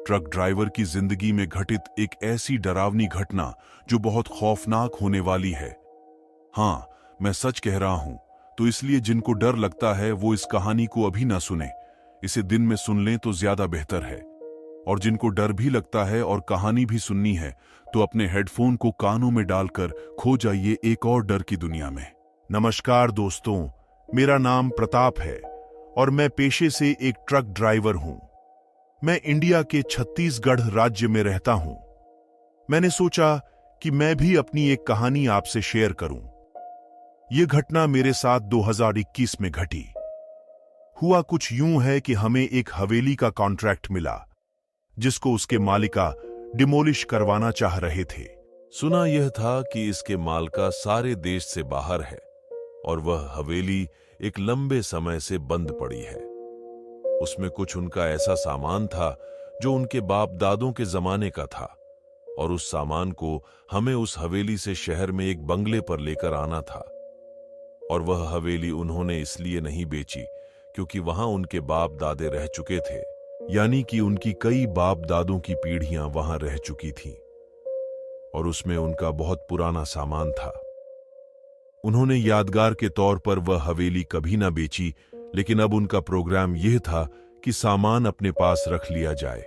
Truck driver की जिंदगी में घटित एक ऐसी डरावनी घटना जो बहुत खौफनाक होने वाली है। हाँ, मैं सच कह रहा हूं, तो इसलिए जिनको डर लगता है वो इस कहानी को अभी ना सुने, इसे दिन में सुन लें तो ज्यादा बेहतर है। और जिनको डर भी लगता है और कहानी भी सुननी है, तो अपने हेडफोन को कानों में डालकर खो जाइए एक और डर की दुनिया में। नमस्कार दोस्तों, मेरा नाम प्रताप है और मैं पेशे से एक ट्रक ड्राइवर हूं। मैं इंडिया के छत्तीसगढ़ राज्य में रहता हूं। मैंने सोचा कि मैं भी अपनी एक कहानी आपसे शेयर करूं। यह घटना मेरे साथ 2021 में घटी। हुआ कुछ यूं है कि हमें एक हवेली का कॉन्ट्रैक्ट मिला, जिसको उसके मालिका डिमोलिश करवाना चाह रहे थे। सुना यह था कि इसके मालका सारे देश से बाहर है और वह हवेली एक लंबे समय से बंद पड़ी है। उसमें कुछ उनका ऐसा सामान था जो उनके बाप दादों के जमाने का था, और उस सामान को हमें उस हवेली से शहर में एक बंगले पर लेकर आना था। और वह हवेली उन्होंने इसलिए नहीं बेची क्योंकि वहां उनके बाप दादे रह चुके थे, यानी कि उनकी कई बाप दादों की पीढ़ियां वहां रह चुकी थीं, और उसमें उनका बहुत पुराना सामान था। उन्होंने यादगार के तौर पर वह हवेली कभी ना बेची, लेकिन अब उनका प्रोग्राम यह था कि सामान अपने पास रख लिया जाए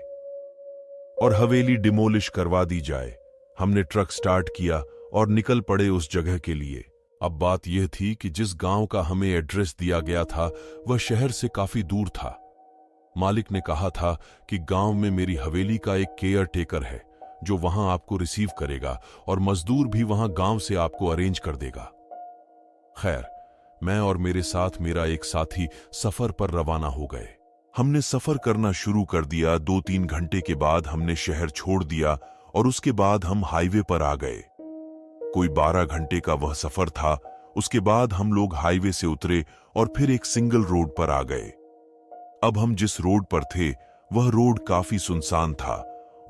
और हवेली डिमोलिश करवा दी जाए। हमने ट्रक स्टार्ट किया और निकल पड़े उस जगह के लिए। अब बात यह थी कि जिस गांव का हमें एड्रेस दिया गया था वह शहर से काफी दूर था। मालिक ने कहा था कि गांव में मेरी हवेली का एक केयर टेकर है जो वहां आपको रिसीव करेगा और मजदूर भी वहां गांव से आपको अरेंज कर देगा। खैर, मैं और मेरे साथ मेरा एक साथी सफर पर रवाना हो गए। हमने सफर करना शुरू कर दिया। 2-3 घंटे के बाद हमने शहर छोड़ दिया और उसके बाद हम हाईवे पर आ गए। कोई 12 घंटे का वह सफर था। उसके बाद हम लोग हाईवे से उतरे और फिर एक सिंगल रोड पर आ गए। अब हम जिस रोड पर थे वह रोड काफी सुनसान था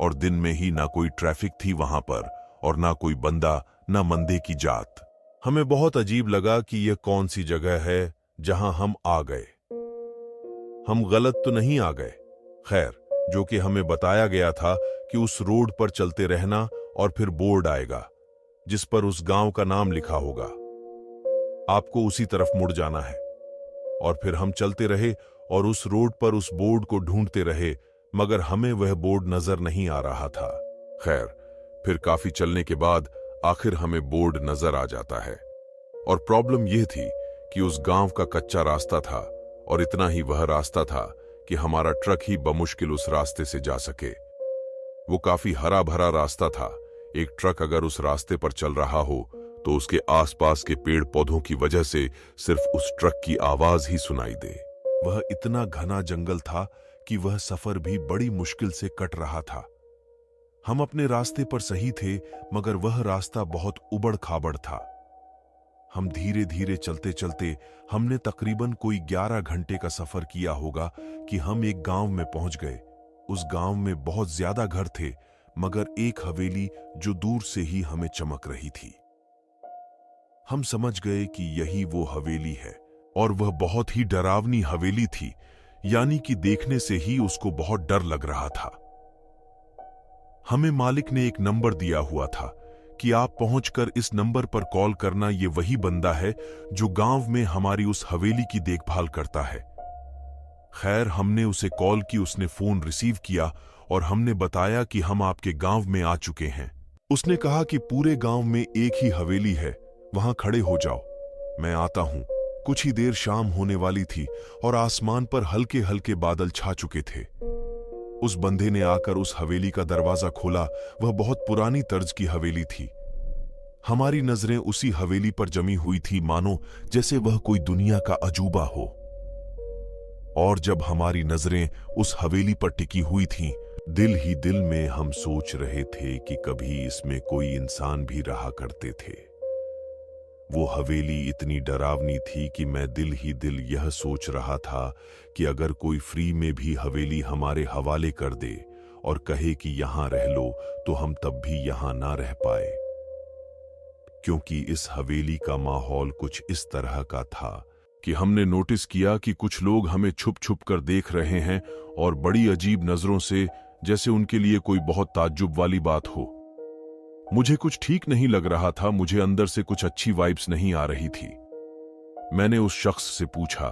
और दिन में ही ना कोई ट्रैफिक थी वहां पर और ना कोई बंदा, ना मंदे की जात। हमें बहुत अजीब लगा कि यह कौन सी जगह है जहां हम आ गए। हम गलत तो नहीं आ गए। खैर, जो कि हमें बताया गया था कि उस रोड पर चलते रहना और फिर बोर्ड आएगा जिस पर उस गांव का नाम लिखा होगा। आपको उसी तरफ मुड़ जाना है। और फिर हम चलते रहे और उस रोड पर उस बोर्ड को ढूंढते रहे, मगर हमें वह बोर्ड नजर नहीं आ रहा था। खैर, फिर काफी चलने के बाद आखिर हमें बोर्ड नजर आ जाता है। और प्रॉब्लम यह थी कि उस गांव का कच्चा रास्ता था और इतना ही वह रास्ता था कि हमारा ट्रक ही बमुश्किल उस रास्ते से जा सके। वो काफी हरा भरा रास्ता था। एक ट्रक अगर उस रास्ते पर चल रहा हो तो उसके आसपास के पेड़ पौधों की वजह से सिर्फ उस ट्रक की आवाज ही सुनाई दे। वह इतना घना जंगल था कि वह सफर भी बड़ी मुश्किल से कट रहा था। हम अपने रास्ते पर सही थे, मगर वह रास्ता बहुत उबड़ खाबड़ था। हम धीरे धीरे चलते चलते हमने तकरीबन कोई 11 घंटे का सफर किया होगा कि हम एक गांव में पहुंच गए। उस गांव में बहुत ज्यादा घर थे, मगर एक हवेली जो दूर से ही हमें चमक रही थी। हम समझ गए कि यही वो हवेली है, और वह बहुत ही डरावनी हवेली थी, यानी कि देखने से ही उसको बहुत डर लग रहा था। हमें मालिक ने एक नंबर दिया हुआ था कि आप पहुंचकर इस नंबर पर कॉल करना। ये वही बंदा है जो गांव में हमारी उस हवेली की देखभाल करता है। खैर, हमने उसे कॉल की। उसने फोन रिसीव किया और हमने बताया कि हम आपके गांव में आ चुके हैं। उसने कहा कि पूरे गांव में एक ही हवेली है, वहां खड़े हो जाओ, मैं आता हूं। कुछ ही देर शाम होने वाली थी और आसमान पर हल्के हल्के बादल छा चुके थे। उस बंदे ने आकर उस हवेली का दरवाजा खोला। वह बहुत पुरानी तर्ज की हवेली थी। हमारी नजरें उसी हवेली पर जमी हुई थी, मानो जैसे वह कोई दुनिया का अजूबा हो। और जब हमारी नजरें उस हवेली पर टिकी हुई थीं, दिल ही दिल में हम सोच रहे थे कि कभी इसमें कोई इंसान भी रहा करते थे। वो हवेली इतनी डरावनी थी कि मैं दिल ही दिल यह सोच रहा था कि अगर कोई फ्री में भी हवेली हमारे हवाले कर दे और कहे कि यहां रह लो, तो हम तब भी यहां ना रह पाए, क्योंकि इस हवेली का माहौल कुछ इस तरह का था कि हमने नोटिस किया कि कुछ लोग हमें छुप छुप कर देख रहे हैं और बड़ी अजीब नजरों से जैसे उनके लिए कोई बहुत ताज्जुब वाली बात हो। मुझे कुछ ठीक नहीं लग रहा था, मुझे अंदर से कुछ अच्छी वाइब्स नहीं आ रही थी। मैंने उस शख्स से पूछा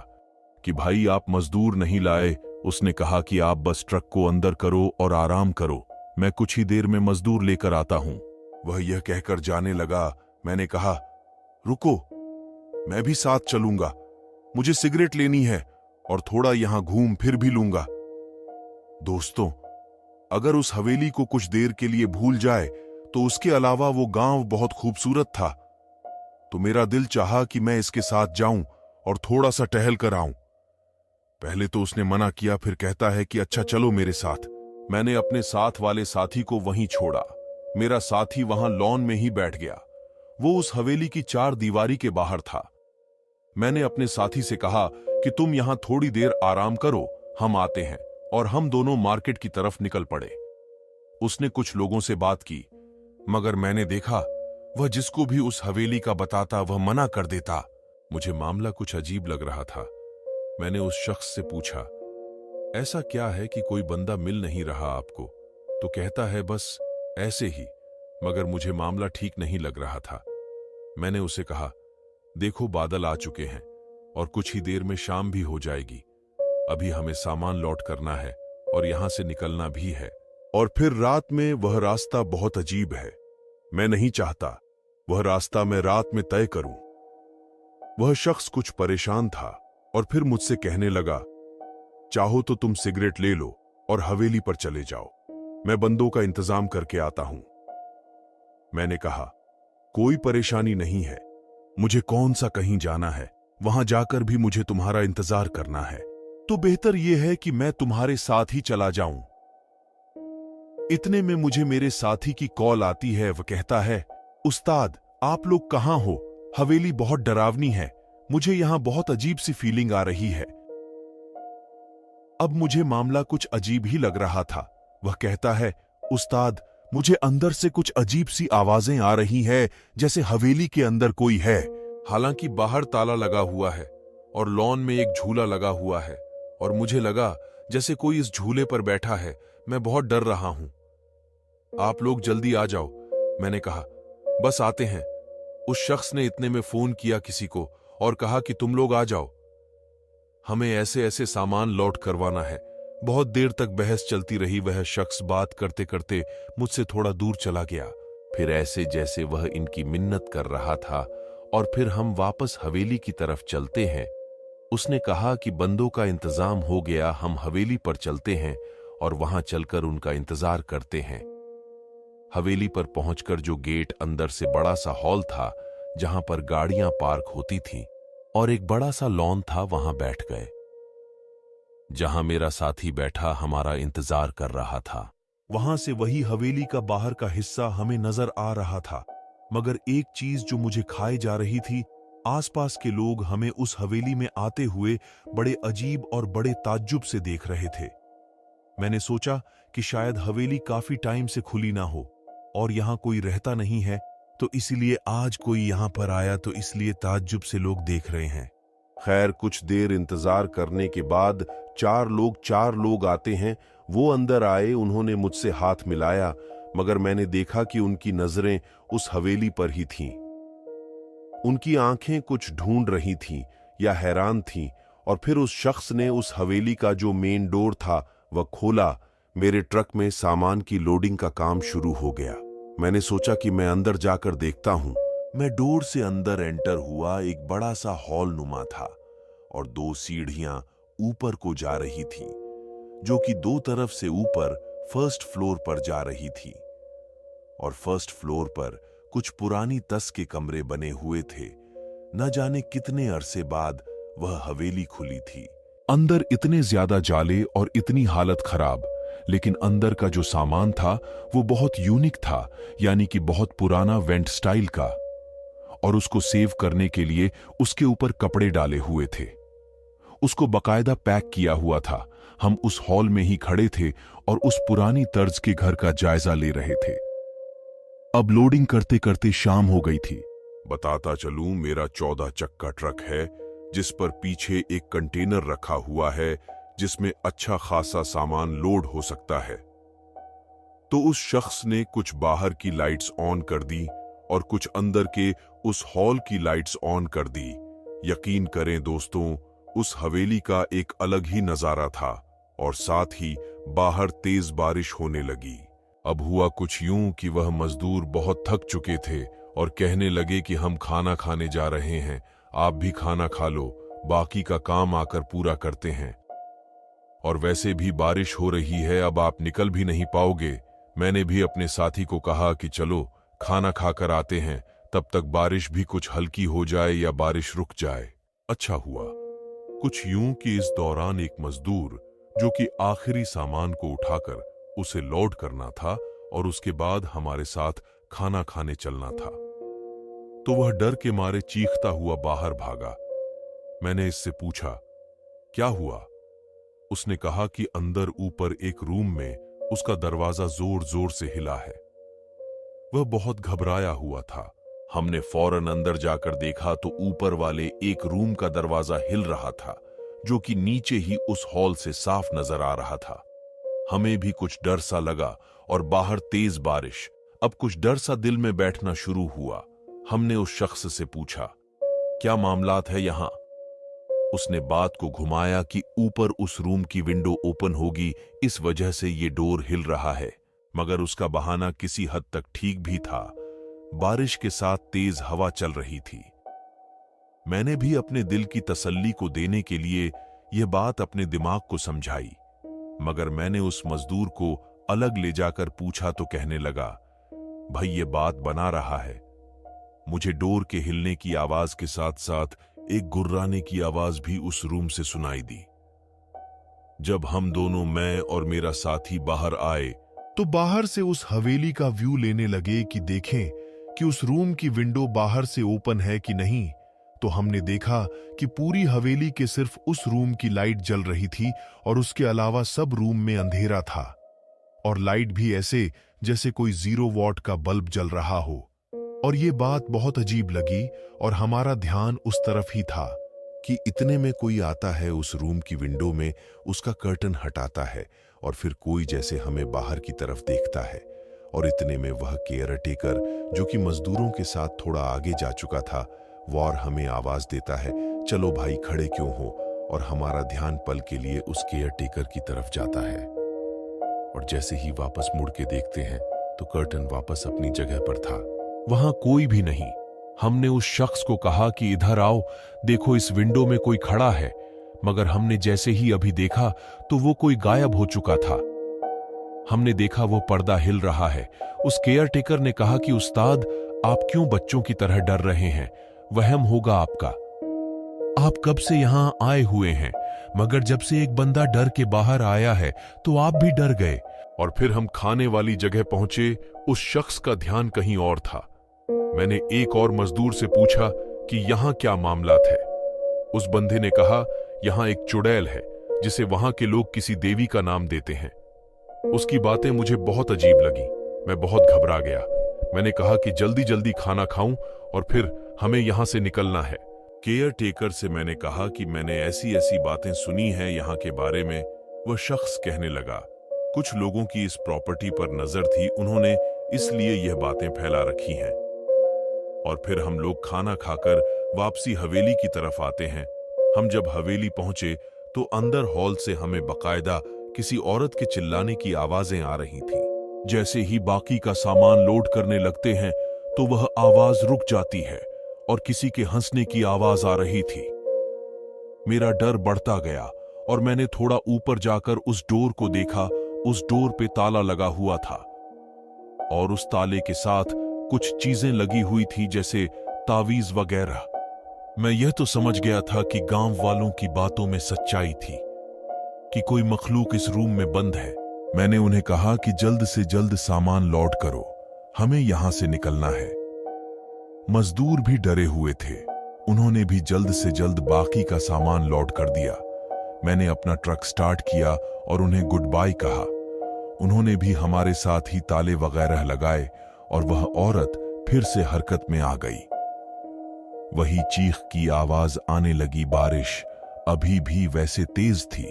कि भाई आप मजदूर नहीं लाए? उसने कहा कि आप बस ट्रक को अंदर करो और आराम करो, मैं कुछ ही देर में मजदूर लेकर आता हूं। वह यह कहकर जाने लगा। मैंने कहा रुको, मैं भी साथ चलूंगा, मुझे सिगरेट लेनी है और थोड़ा यहां घूम फिर भी लूंगा। दोस्तों, अगर उस हवेली को कुछ देर के लिए भूल जाए तो उसके अलावा वो गांव बहुत खूबसूरत था, तो मेरा दिल चाहा कि मैं इसके साथ जाऊं और थोड़ा सा टहल कर आऊं। पहले तो उसने मना किया, फिर कहता है कि अच्छा चलो मेरे साथ। मैंने अपने साथ वाले साथी को वहीं छोड़ा। मेरा साथी वहां लॉन में ही बैठ गया। वो उस हवेली की चार दीवारी के बाहर था। मैंने अपने साथी से कहा कि तुम यहां थोड़ी देर आराम करो, हम आते हैं, और हम दोनों मार्केट की तरफ निकल पड़े। उसने कुछ लोगों से बात की, मगर मैंने देखा वह जिसको भी उस हवेली का बताता वह मना कर देता। मुझे मामला कुछ अजीब लग रहा था। मैंने उस शख्स से पूछा, ऐसा क्या है कि कोई बंदा मिल नहीं रहा आपको? तो कहता है बस ऐसे ही, मगर मुझे मामला ठीक नहीं लग रहा था। मैंने उसे कहा, देखो बादल आ चुके हैं और कुछ ही देर में शाम भी हो जाएगी। अभी हमें सामान लौट करना है और यहां से निकलना भी है, और फिर रात में वह रास्ता बहुत अजीब है। मैं नहीं चाहता वह रास्ता मैं रात में तय करूं। वह शख्स कुछ परेशान था और फिर मुझसे कहने लगा, चाहो तो तुम सिगरेट ले लो और हवेली पर चले जाओ, मैं बंदों का इंतजाम करके आता हूं। मैंने कहा, कोई परेशानी नहीं है, मुझे कौन सा कहीं जाना है, वहां जाकर भी मुझे तुम्हारा इंतजार करना है, तो बेहतर यह है कि मैं तुम्हारे साथ ही चला जाऊं। इतने में मुझे मेरे साथी की कॉल आती है। वह कहता है, उस्ताद आप लोग कहां हो? हवेली बहुत डरावनी है, मुझे यहां बहुत अजीब सी फीलिंग आ रही है। अब मुझे मामला कुछ अजीब ही लग रहा था। वह कहता है, उस्ताद मुझे अंदर से कुछ अजीब सी आवाजें आ रही है, जैसे हवेली के अंदर कोई है। हालांकि बाहर ताला लगा हुआ है और लॉन में एक झूला लगा हुआ है, और मुझे लगा जैसे कोई इस झूले पर बैठा है। मैं बहुत डर रहा हूं। आप लोग जल्दी आ जाओ। मैंने कहा, बस आते हैं। उस शख्स ने इतने में फोन किया किसी को और कहा कि तुम लोग आ जाओ, हमें ऐसे ऐसे सामान लौट करवाना है। बहुत देर तक बहस चलती रही। वह शख्स बात करते करते मुझसे थोड़ा दूर चला गया। फिर ऐसे जैसे वह इनकी मिन्नत कर रहा था, और फिर हम वापस हवेली की तरफ चलते हैं। उसने कहा कि बंदों का इंतजाम हो गया, हम हवेली पर चलते हैं और वहां चलकर उनका इंतजार करते हैं। हवेली पर पहुंचकर जो गेट अंदर से बड़ा सा हॉल था जहां पर गाड़ियां पार्क होती थीं, और एक बड़ा सा लॉन था, वहां बैठ गए। जहां मेरा साथी बैठा हमारा इंतजार कर रहा था, वहां से वही हवेली का बाहर का हिस्सा हमें नजर आ रहा था। मगर एक चीज जो मुझे खाए जा रही थी, आसपास के लोग हमें उस हवेली में आते हुए बड़े अजीब और बड़े ताज्जुब से देख रहे थे। मैंने सोचा कि शायद हवेली काफी टाइम से खुली ना हो और यहां कोई रहता नहीं है, तो इसीलिए आज कोई यहां पर आया, तो इसलिए ताज्जुब से लोग देख रहे हैं। खैर, कुछ देर इंतजार करने के बाद चार लोग आते हैं। वो अंदर आए, उन्होंने मुझसे हाथ मिलाया, मगर मैंने देखा कि उनकी नजरें उस हवेली पर ही थीं। उनकी आंखें कुछ ढूंढ रही थीं या हैरान थीं, और फिर उस शख्स ने उस हवेली का जो मेन डोर था वह खोला। मेरे ट्रक में सामान की लोडिंग का काम शुरू हो गया। मैंने सोचा कि मैं अंदर जाकर देखता हूं। मैं डोर से अंदर एंटर हुआ। एक बड़ा सा हॉल नुमा था और 2 सीढ़ियां ऊपर को जा रही थी, जो कि 2 तरफ से ऊपर फर्स्ट फ्लोर पर जा रही थी। और फर्स्ट फ्लोर पर कुछ पुरानी तस के कमरे बने हुए थे। न जाने कितने अरसे बाद वह हवेली खुली थी। अंदर इतने ज्यादा जाले और इतनी हालत खराब, लेकिन अंदर का जो सामान था वो बहुत यूनिक था, यानी कि बहुत पुराना वेंट स्टाइल का, और उसको सेव करने के लिए उसके ऊपर कपड़े डाले हुए थे। उसको बकायदा पैक किया हुआ था। हम उस हॉल में ही खड़े थे और उस पुरानी तर्ज के घर का जायजा ले रहे थे। अब लोडिंग करते करते शाम हो गई थी। बताता चलूं, मेरा 14 चक्का ट्रक है, जिस पर पीछे एक कंटेनर रखा हुआ है जिसमें अच्छा खासा सामान लोड हो सकता है। तो उस शख्स ने कुछ बाहर की लाइट्स ऑन कर दी और कुछ अंदर के उस हॉल की लाइट्स ऑन कर दी। यकीन करें दोस्तों, उस हवेली का एक अलग ही नजारा था और साथ ही बाहर तेज बारिश होने लगी। अब हुआ कुछ यूं कि वह मजदूर बहुत थक चुके थे और कहने लगे कि हम खाना खाने जा रहे हैं, आप भी खाना खा लो, बाकी का काम आकर पूरा करते हैं। और वैसे भी बारिश हो रही है, अब आप निकल भी नहीं पाओगे। मैंने भी अपने साथी को कहा कि चलो खाना खाकर आते हैं, तब तक बारिश भी कुछ हल्की हो जाए या बारिश रुक जाए। अच्छा हुआ कुछ यूं कि इस दौरान एक मजदूर जो कि आखिरी सामान को उठाकर उसे लोड करना था और उसके बाद हमारे साथ खाना खाने चलना था, तो वह डर के मारे चीखता हुआ बाहर भागा। मैंने इससे पूछा क्या हुआ। उसने कहा कि अंदर ऊपर एक रूम में उसका दरवाजा जोर जोर से हिला है। वह बहुत घबराया हुआ था। हमने फौरन अंदर जाकर देखा तो ऊपर वाले एक रूम का दरवाजा हिल रहा था, जो कि नीचे ही उस हॉल से साफ नजर आ रहा था। हमें भी कुछ डर सा लगा और बाहर तेज बारिश। अब कुछ डर सा दिल में बैठना शुरू हुआ। हमने उस शख्स से पूछा क्या मामलात है यहां। उसने बात को घुमाया कि ऊपर उस रूम की विंडो ओपन होगी, इस वजह से ये डोर हिल रहा है। मगर उसका बहाना किसी हद तक ठीक भी था। बारिश के साथ तेज हवा चल रही थी। मैंने भी अपने दिल की तसल्ली को देने के लिए यह बात अपने दिमाग को समझाई, मगर मैंने उस मजदूर को अलग ले जाकर पूछा तो कहने लगा, भाई ये बात बना रहा है। मुझे डोर के हिलने की आवाज के साथ साथ एक गुर्राने की आवाज भी उस रूम से सुनाई दी। जब हम दोनों, मैं और मेरा साथी बाहर आए तो बाहर से उस हवेली का व्यू लेने लगे कि देखें कि उस रूम की विंडो बाहर से ओपन है कि नहीं। तो हमने देखा कि पूरी हवेली के सिर्फ उस रूम की लाइट जल रही थी और उसके अलावा सब रूम में अंधेरा था, और लाइट भी ऐसे जैसे कोई 0 वॉट का बल्ब जल रहा हो। और ये बात बहुत अजीब लगी और हमारा ध्यान उस तरफ ही था कि इतने में कोई आता है उस रूम की विंडो में, उसका कर्टन हटाता है और फिर कोई जैसे हमें बाहर की तरफ देखता है। और इतने में वह केयर टेकर जो कि मजदूरों के साथ थोड़ा आगे जा चुका था, वह हमें आवाज देता है, चलो भाई खड़े क्यों हो। और हमारा ध्यान पल के लिए उस केयर टेकर की तरफ जाता है और जैसे ही वापस मुड़ के देखते हैं तो कर्टन वापस अपनी जगह पर था, वहां कोई भी नहीं। हमने उस शख्स को कहा कि इधर आओ, देखो इस विंडो में कोई खड़ा है, मगर हमने जैसे ही अभी देखा तो वो कोई गायब हो चुका था। हमने देखा वो पर्दा हिल रहा है। उस केयर टेकर ने कहा कि उस्ताद, आप क्यों बच्चों की तरह डर रहे हैं, वहम होगा आपका। आप कब से यहां आए हुए हैं, मगर जब से एक बंदा डर के बाहर आया है तो आप भी डर गए। और फिर हम खाने वाली जगह पहुंचे। उस शख्स का ध्यान कहीं और था। मैंने एक और मजदूर से पूछा कि यहां क्या मामलात है। उस बंदे ने कहा, यहां एक चुड़ैल है जिसे वहां के लोग किसी देवी का नाम देते हैं। उसकी बातें मुझे बहुत अजीब लगी। मैं बहुत घबरा गया। मैंने कहा कि जल्दी जल्दी खाना खाऊं और फिर हमें यहां से निकलना है। केयर टेकर से मैंने कहा कि मैंने ऐसी ऐसी बातें सुनी हैं यहां के बारे में। वह शख्स कहने लगा, कुछ लोगों की इस प्रॉपर्टी पर नजर थी, उन्होंने इसलिए यह बातें फैला रखी हैं। और फिर हम लोग खाना खाकर वापसी हवेली की तरफ आते हैं। हम जब हवेली पहुंचे तो अंदर हॉल से हमें बकायदा किसी औरत के चिल्लाने की आवाजें आ रही थीं। जैसे ही बाकी का सामान लोड करने लगते हैं तो वह आवाज रुक जाती है और किसी के हंसने की आवाज आ रही थी। मेरा डर बढ़ता गया और मैंने थोड़ा ऊपर जाकर उस डोर को देखा। उस डोर पे ताला लगा हुआ था और उस ताले के साथ कुछ चीजें लगी हुई थी, जैसे तावीज वगैरह। मैं यह तो समझ गया था कि गांव वालों की बातों में सच्चाई थी कि कोई मखलूक इस रूम में बंद है। मैंने उन्हें कहा कि जल्द से जल्द सामान लोड करो, हमें यहां से निकलना है। मजदूर भी डरे हुए थे। उन्होंने भी जल्द से जल्द बाकी का सामान लोड कर दिया। मैंने अपना ट्रक स्टार्ट किया और उन्हें गुड बाय कहा। उन्होंने भी हमारे साथ ही ताले वगैरह लगाए और वह औरत फिर से हरकत में आ गई। वही चीख की आवाज आने लगी। बारिश अभी भी वैसे तेज थी।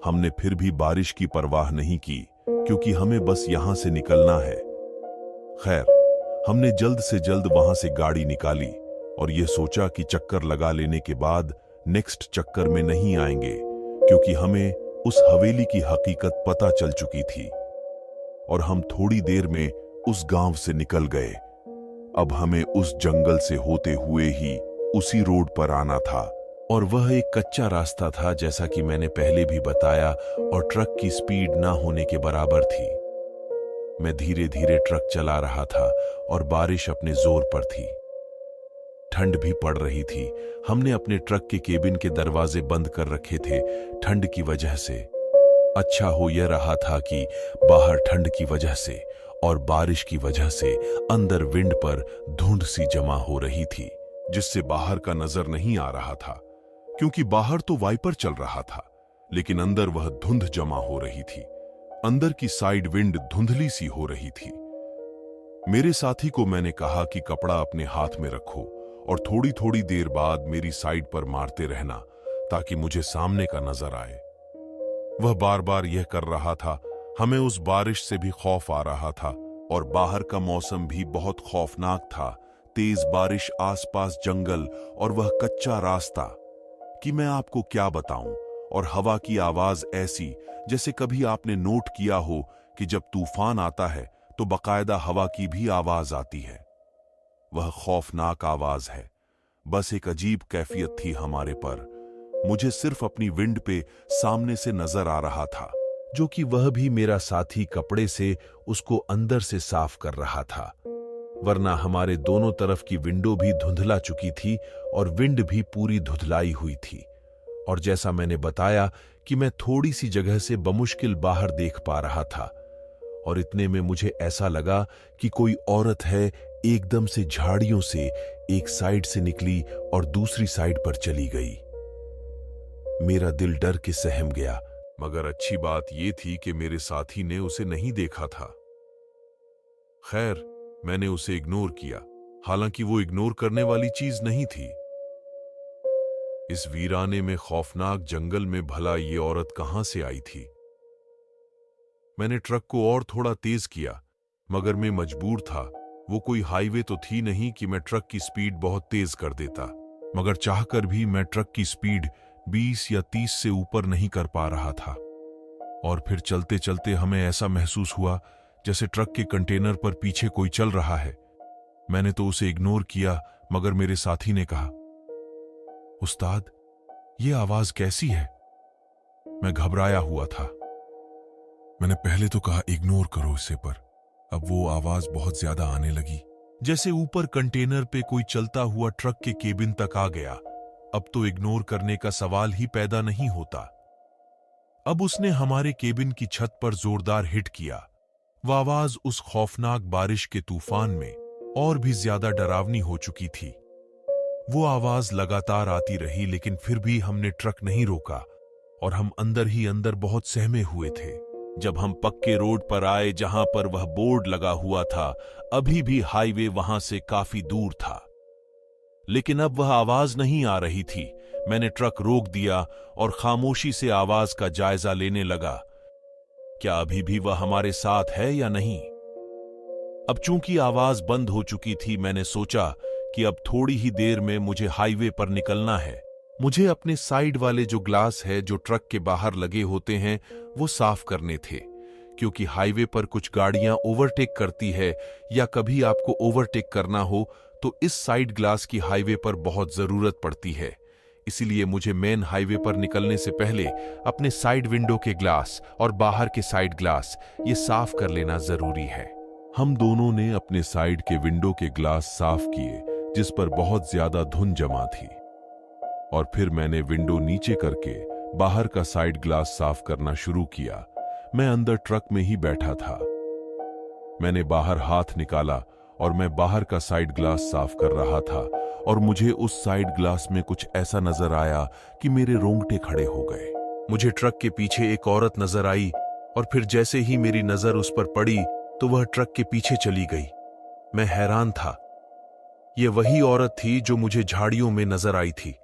हमने फिर भी बारिश की परवाह नहीं की। क्योंकि हमें बस यहां से निकलना है। खैर, हमने जल्द से जल्द वहां से गाड़ी निकाली और यह सोचा कि चक्कर लगा लेने के बाद नेक्स्ट चक्कर में नहीं आएंगे, क्योंकि हमें उस हवेली की हकीकत पता चल चुकी थी और हम थोड़ी देर में उस गांव से निकल गए। अब हमें उस जंगल से होते हुए ही उसी रोड पर आना था और वह एक कच्चा रास्ता था, जैसा कि मैंने पहले भी बताया, और ट्रक की स्पीड ना होने के बराबर थी। मैं धीरे धीरे ट्रक चला रहा था और बारिश अपने जोर पर थी। ठंड भी पड़ रही थी। हमने अपने ट्रक के केबिन के दरवाजे बंद कर रखे थे ठंड की वजह से। अच्छा हो यह रहा था कि बाहर ठंड की वजह से और बारिश की वजह से अंदर विंड पर धुंध सी जमा हो रही थी, जिससे बाहर का नजर नहीं आ रहा था, क्योंकि बाहर तो वाइपर चल रहा था, लेकिन अंदर वह धुंध जमा हो रही थी। अंदर की साइड विंड धुंधली सी हो रही थी। मेरे साथी को मैंने कहा कि कपड़ा अपने हाथ में रखो और थोड़ी थोड़ी देर बाद मेरी साइड पर मारते रहना, ताकि मुझे सामने का नजर आए। वह बार बार यह कर रहा था। हमें उस बारिश से भी खौफ आ रहा था और बाहर का मौसम भी बहुत खौफनाक था। तेज बारिश, आसपास जंगल और वह कच्चा रास्ता कि मैं आपको क्या बताऊं, और हवा की आवाज ऐसी जैसे कभी आपने नोट किया हो कि जब तूफान आता है तो बकायदा हवा की भी आवाज आती है। वह खौफनाक आवाज है। बस एक अजीब कैफियत थी हमारे पर। मुझे सिर्फ अपनी विंड पे सामने से नजर आ रहा था, जो कि वह भी मेरा साथी कपड़े से उसको अंदर से साफ कर रहा था, वरना हमारे दोनों तरफ की विंडो भी धुंधला चुकी थी और विंड भी पूरी धुंधलाई हुई थी। और जैसा मैंने बताया कि मैं थोड़ी सी जगह से बमुश्किल बाहर देख पा रहा था, और इतने में मुझे ऐसा लगा कि कोई औरत है एकदम से झाड़ियों से एक साइड से निकली और दूसरी साइड पर चली गई। मेरा दिल डर के सहम गया, मगर अच्छी बात यह थी कि मेरे साथी ने उसे नहीं देखा था। खैर, मैंने उसे इग्नोर किया, हालांकि वो इग्नोर करने वाली चीज नहीं थी। इस वीराने में खौफनाक जंगल में भला ये औरत कहां से आई थी? मैंने ट्रक को और थोड़ा तेज किया, मगर मैं मजबूर था। वो कोई हाईवे तो थी नहीं कि मैं ट्रक की स्पीड बहुत तेज कर देता, मगर चाहकर भी मैं ट्रक की स्पीड 20 या 30 से ऊपर नहीं कर पा रहा था। और फिर चलते चलते हमें ऐसा महसूस हुआ जैसे ट्रक के कंटेनर पर पीछे कोई चल रहा है। मैंने तो उसे इग्नोर किया, मगर मेरे साथी ने कहा, उस्ताद, ये आवाज कैसी है? मैं घबराया हुआ था। मैंने पहले तो कहा इग्नोर करो इसे, पर अब वो आवाज बहुत ज्यादा आने लगी, जैसे ऊपर कंटेनर पे कोई चलता हुआ ट्रक के केबिन तक आ गया। अब तो इग्नोर करने का सवाल ही पैदा नहीं होता। अब उसने हमारे केबिन की छत पर जोरदार हिट किया। वह आवाज उस खौफनाक बारिश के तूफान में और भी ज्यादा डरावनी हो चुकी थी। वो आवाज लगातार आती रही, लेकिन फिर भी हमने ट्रक नहीं रोका और हम अंदर ही अंदर बहुत सहमे हुए थे। जब हम पक्के रोड पर आए जहां पर वह बोर्ड लगा हुआ था, अभी भी हाईवे वहां से काफी दूर था, लेकिन अब वह आवाज नहीं आ रही थी। मैंने ट्रक रोक दिया और खामोशी से आवाज का जायजा लेने लगा। क्या अभी भी वह हमारे साथ है या नहीं? अब चूंकि आवाज बंद हो चुकी थी, मैंने सोचा कि अब थोड़ी ही देर में मुझे हाईवे पर निकलना है। मुझे अपने साइड वाले जो ग्लास है जो ट्रक के बाहर लगे होते हैं वो साफ करने थे, क्योंकि हाईवे पर कुछ गाड़ियां ओवरटेक करती है, या कभी आपको ओवरटेक करना हो तो इस साइड ग्लास की हाईवे पर बहुत जरूरत पड़ती है। इसीलिए मुझे मेन हाईवे पर निकलने से पहले अपने साइड विंडो के ग्लास और बाहर के साइड ग्लास ये साफ कर लेना जरूरी है। हम दोनों ने अपने साइड के विंडो के ग्लास साफ किए, जिस पर बहुत ज्यादा धुंध जमा थी, और फिर मैंने विंडो नीचे करके बाहर का साइड ग्लास साफ करना शुरू किया। मैं अंदर ट्रक में ही बैठा था। मैंने बाहर हाथ निकाला और मैं बाहर का साइड ग्लास साफ कर रहा था, और मुझे उस साइड ग्लास में कुछ ऐसा नजर आया कि मेरे रोंगटे खड़े हो गए। मुझे ट्रक के पीछे एक औरत नजर आई, और फिर जैसे ही मेरी नजर उस पर पड़ी तो वह ट्रक के पीछे चली गई। मैं हैरान था। यह वही औरत थी जो मुझे झाड़ियों में नजर आई थी।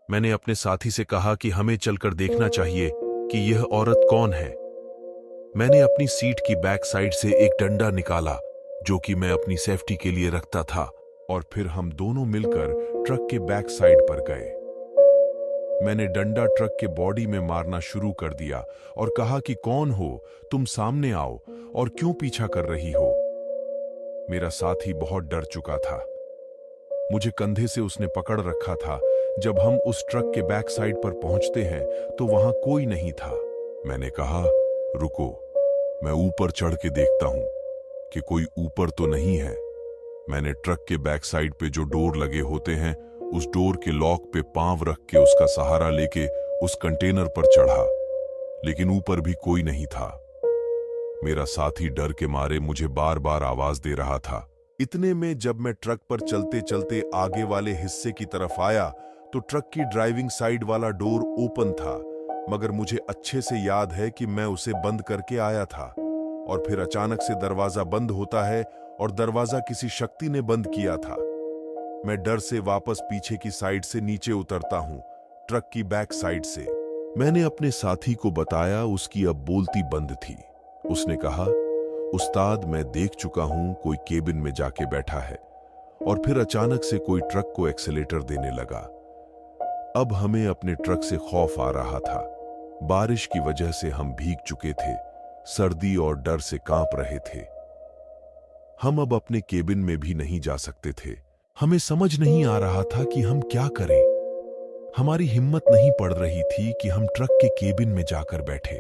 मैंने अपने साथी से कहा कि हमें चलकर देखना चाहिए कि यह औरत कौन है। मैंने अपनी सीट की बैक साइड से एक डंडा निकाला जो कि मैं अपनी सेफ्टी के लिए रखता था, और फिर हम दोनों मिलकर ट्रक के बैक साइड पर गए। मैंने डंडा ट्रक के बॉडी में मारना शुरू कर दिया और कहा कि कौन हो तुम, सामने आओ और क्यों पीछा कर रही हो। मेरा साथी बहुत डर चुका था। मुझे कंधे से उसने पकड़ रखा था। जब हम उस ट्रक के बैक साइड पर पहुंचते हैं तो वहां कोई नहीं था। मैंने कहा, रुको, मैं ऊपर चढ़ के देखता हूं कि कोई ऊपर तो नहीं है। मैंने ट्रक के बैक साइड पे जो डोर लगे होते हैं उस डोर के लॉक पे पांव रख के उसका सहारा लेके उस कंटेनर पर चढ़ा, लेकिन ऊपर भी कोई नहीं था। मेरा साथी डर के मारे मुझे बार बार आवाज दे रहा था। इतने में जब मैं ट्रक पर चलते चलते आगे वाले हिस्से की तरफ आया तो ट्रक की ड्राइविंग साइड वाला डोर ओपन था, मगर मुझे अच्छे से याद है कि मैं उसे बंद करके आया था। और फिर अचानक से दरवाजा बंद होता है और दरवाजा किसी शक्ति ने बंद किया था। मैं डर से वापस पीछे की साइड से नीचे उतरता हूं, ट्रक की बैक साइड से। मैंने अपने साथी को बताया, उसकी अब बोलती बंद थी। उसने कहा, उस्ताद, मैं देख चुका हूं, कोई केबिन में जाके बैठा है। और फिर अचानक से कोई ट्रक को एक्सेलेटर देने लगा। अब हमें अपने ट्रक से खौफ आ रहा था। बारिश की वजह से हम भीग चुके थे, सर्दी और डर से कांप रहे थे। हम अब अपने केबिन में भी नहीं जा सकते थे। हमें समझ नहीं आ रहा था कि हम क्या करें। हमारी हिम्मत नहीं पड़ रही थी कि हम ट्रक के केबिन में जाकर बैठे।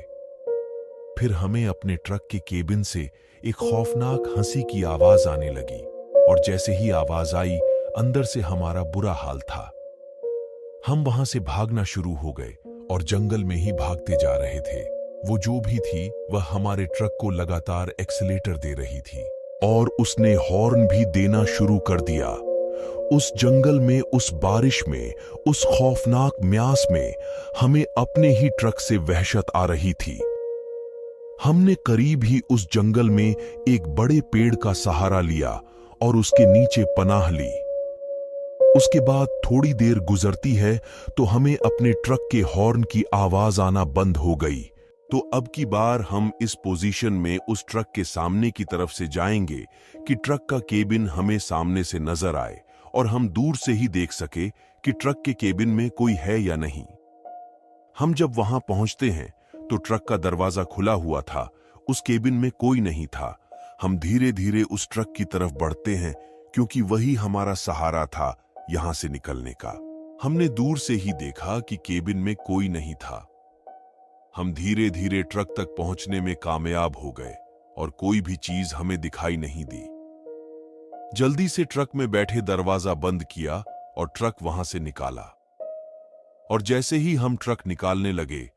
फिर हमें अपने ट्रक के केबिन से एक खौफनाक हंसी की आवाज आने लगी, और जैसे ही आवाज आई, अंदर से हमारा बुरा हाल था। हम वहां से भागना शुरू हो गए और जंगल में ही भागते जा रहे थे। वो जो भी थी वह हमारे ट्रक को लगातार एक्सीलेटर दे रही थी, और उसने हॉर्न भी देना शुरू कर दिया। उस जंगल में, उस बारिश में, उस खौफनाक म्यास में हमें अपने ही ट्रक से वहशत आ रही थी। हमने करीब ही उस जंगल में एक बड़े पेड़ का सहारा लिया और उसके नीचे पनाह ली। उसके बाद थोड़ी देर गुजरती है तो हमें अपने ट्रक के हॉर्न की आवाज आना बंद हो गई। तो अब की बार हम इस पोजीशन में उस ट्रक के सामने की तरफ से जाएंगे कि ट्रक का केबिन हमें सामने से नजर आए और हम दूर से ही देख सके कि ट्रक के केबिन में कोई है या नहीं। हम जब वहां पहुंचते हैं तो ट्रक का दरवाजा खुला हुआ था, उस केबिन में कोई नहीं था। हम धीरे धीरे उस ट्रक की तरफ बढ़ते हैं क्योंकि वही हमारा सहारा था यहां से निकलने का। हमने दूर से ही देखा कि केबिन में कोई नहीं था। हम धीरे धीरे ट्रक तक पहुंचने में कामयाब हो गए और कोई भी चीज हमें दिखाई नहीं दी। जल्दी से ट्रक में बैठे दरवाजा बंद किया और ट्रक वहां से निकाला। और जैसे ही हम ट्रक निकालने लगे,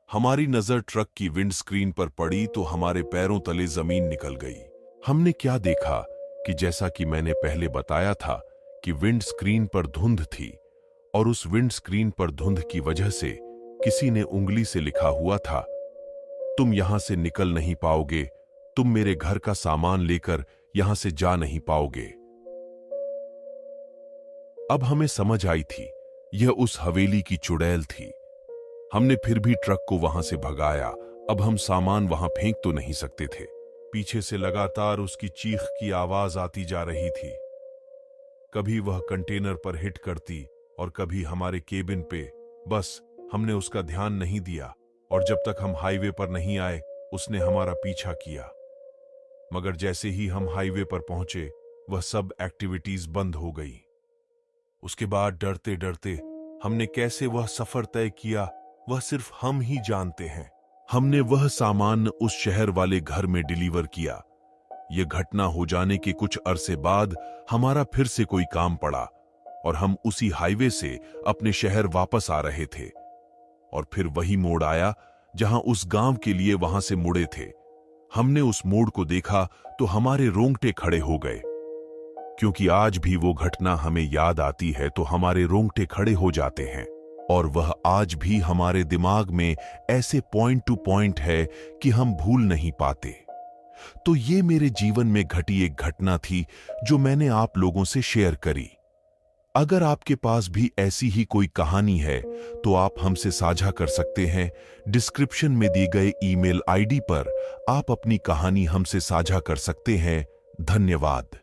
हमारी नजर ट्रक की विंड स्क्रीन पर पड़ी तो हमारे पैरों तले जमीन निकल गई। हमने क्या देखा कि जैसा कि मैंने पहले बताया था कि विंड स्क्रीन पर धुंध थी, और उस विंड स्क्रीन पर धुंध की वजह से किसी ने उंगली से लिखा हुआ था, तुम यहां से निकल नहीं पाओगे, तुम मेरे घर का सामान लेकर यहां से जा नहीं पाओगे। अब हमें समझ आई थी यह उस हवेली की चुड़ैल थी। हमने फिर भी ट्रक को वहां से भगाया। अब हम सामान वहां फेंक तो नहीं सकते थे। पीछे से लगातार उसकी चीख की आवाज आती जा रही थी। कभी वह कंटेनर पर हिट करती और कभी हमारे केबिन पे। बस हमने उसका ध्यान नहीं दिया, और जब तक हम हाईवे पर नहीं आए उसने हमारा पीछा किया। मगर जैसे ही हम हाईवे पर पहुंचे वह सब एक्टिविटीज बंद हो गई। उसके बाद डरते डरते हमने कैसे वह सफर तय किया वह सिर्फ हम ही जानते हैं। हमने वह सामान उस शहर वाले घर में डिलीवर किया। यह घटना हो जाने के कुछ अरसे बाद हमारा फिर से कोई काम पड़ा और हम उसी हाईवे से अपने शहर वापस आ रहे थे, और फिर वही मोड़ आया जहां उस गांव के लिए वहां से मुड़े थे। हमने उस मोड़ को देखा तो हमारे रोंगटे खड़े हो गए, क्योंकि आज भी वो घटना हमें याद आती है तो हमारे रोंगटे खड़े हो जाते हैं, और वह आज भी हमारे दिमाग में ऐसे पॉइंट टू पॉइंट है कि हम भूल नहीं पाते। तो ये मेरे जीवन में घटी एक घटना थी जो मैंने आप लोगों से शेयर करी। अगर आपके पास भी ऐसी ही कोई कहानी है तो आप हमसे साझा कर सकते हैं। डिस्क्रिप्शन में दी गए ईमेल आईडी पर आप अपनी कहानी हमसे साझा कर सकते हैं। धन्यवाद।